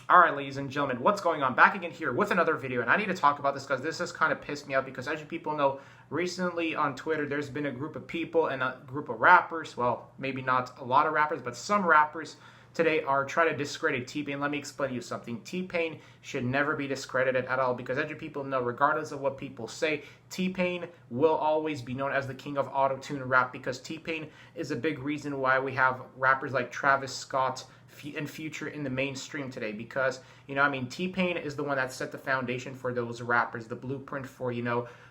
Alright, ladies and gentlemen, what's going on? Back again here with another video, and I need to talk about this because this has kind of pissed me off because, as you people know, recently on Twitter there's been a group of people and a group of rappers, well, maybe not a lot of rappers, but some rappers today are trying to discredit T-Pain. Let me explain to you something. T-Pain should never be discredited at all because, as you people know, regardless of what people say, T-Pain will always be known as the king of Autotune rap because T-Pain is a big reason why we have rappers like Travis Scott and Future in the mainstream today because, T-Pain is the one that set the foundation for those rappers, the blueprint for,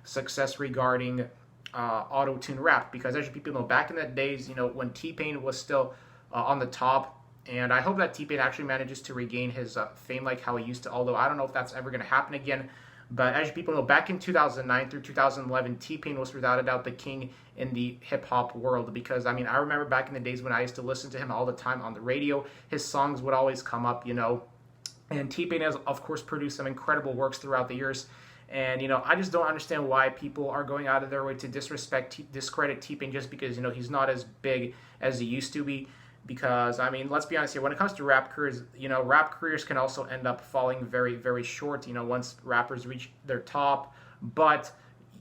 success regarding Autotune rap because, as you people know, back in the days, when T-Pain was still on the top. And I hope that T-Pain actually manages to regain his fame like how he used to, although I don't know if that's ever going to happen again. But as you people know, back in 2009 through 2011, T-Pain was without a doubt the king in the hip-hop world because, I remember back in the days when I used to listen to him all the time on the radio. His songs would always come up, And T-Pain has, of course, produced some incredible works throughout the years. And, I just don't understand why people are going out of their way to discredit T-Pain just because, he's not as big as he used to be. Because, let's be honest here, when it comes to rap careers, rap careers can also end up falling very, very short, once rappers reach their top. But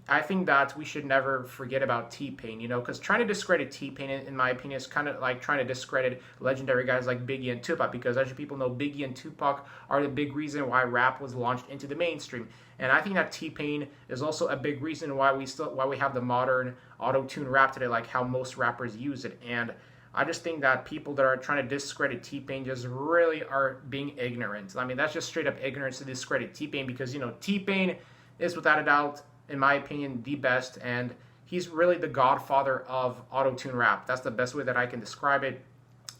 I think that we should never forget about T-Pain, because trying to discredit T-Pain, in my opinion, is kind of like trying to discredit legendary guys like Biggie and Tupac, because as you people know, Biggie and Tupac are the big reason why rap was launched into the mainstream. And I think that T-Pain is also a big reason why we have the modern auto-tune rap today, like how most rappers use it. And I just think that people that are trying to discredit T-Pain just really are being ignorant. That's just straight up ignorance to discredit T-Pain because, T-Pain is without a doubt, in my opinion, the best, and he's really the godfather of auto-tune rap. That's the best way that I can describe it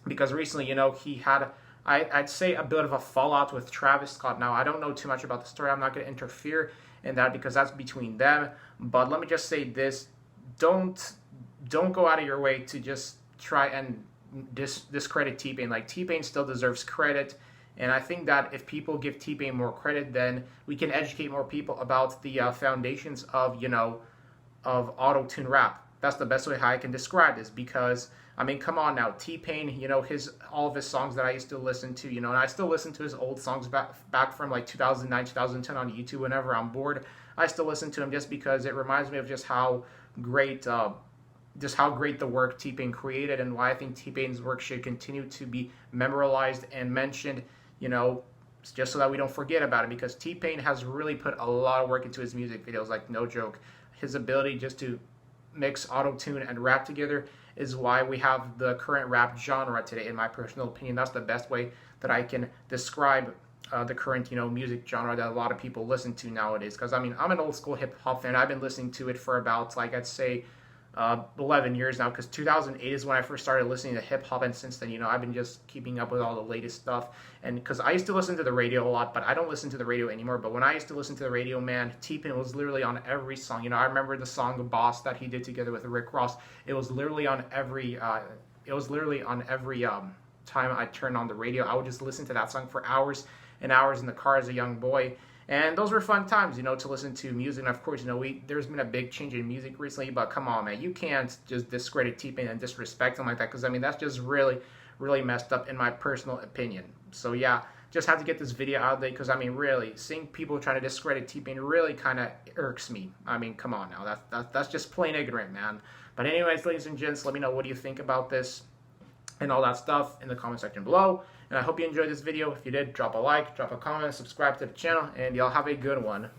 because recently, he had, I'd say, a bit of a fallout with Travis Scott. Now, I don't know too much about the story. I'm not going to interfere in that because that's between them, but let me just say this. Don't go out of your way to just try and discredit T-Pain. Like, T-Pain still deserves credit, and I think that if people give T-Pain more credit, then we can educate more people about the foundations of of auto-tune rap. That's the best way how I can describe this because, come on now, T-Pain, all of his songs that I used to listen to, and I still listen to his old songs back from like 2009, 2010 on YouTube whenever I'm bored. I still listen to him just because it reminds me of just how great the work T-Pain created and why I think T-Pain's work should continue to be memorialized and mentioned, just so that we don't forget about it because T-Pain has really put a lot of work into his music videos, like no joke. His ability just to mix auto-tune and rap together is why we have the current rap genre today, in my personal opinion. That's the best way that I can describe the current, music genre that a lot of people listen to nowadays because, I'm an old school hip-hop fan. I've been listening to it for about, I'd say, 11 years now because 2008 is when I first started listening to hip-hop, and since then, I've been just keeping up with all the latest stuff. And because I used to listen to the radio a lot, but I don't listen to the radio anymore. But when I used to listen to the radio, man, T-Pain was literally on every song. I remember the song Boss that he did together with Rick Ross. It was literally on every time I turned on the radio. I would just listen to that song for hours and hours in the car as a young boy. And those were fun times, to listen to music. And of course, there's been a big change in music recently, but come on, man, you can't just discredit T-Pain and disrespect him like that because, that's just really, really messed up in my personal opinion. So, yeah, just have to get this video out there because, really, seeing people trying to discredit T-Pain really kind of irks me. Come on now, that's just plain ignorant, man. But anyways, ladies and gents, let me know what do you think about this and all that stuff in the comment section below. And I hope you enjoyed this video. If you did, drop a like, drop a comment, subscribe to the channel, and y'all have a good one.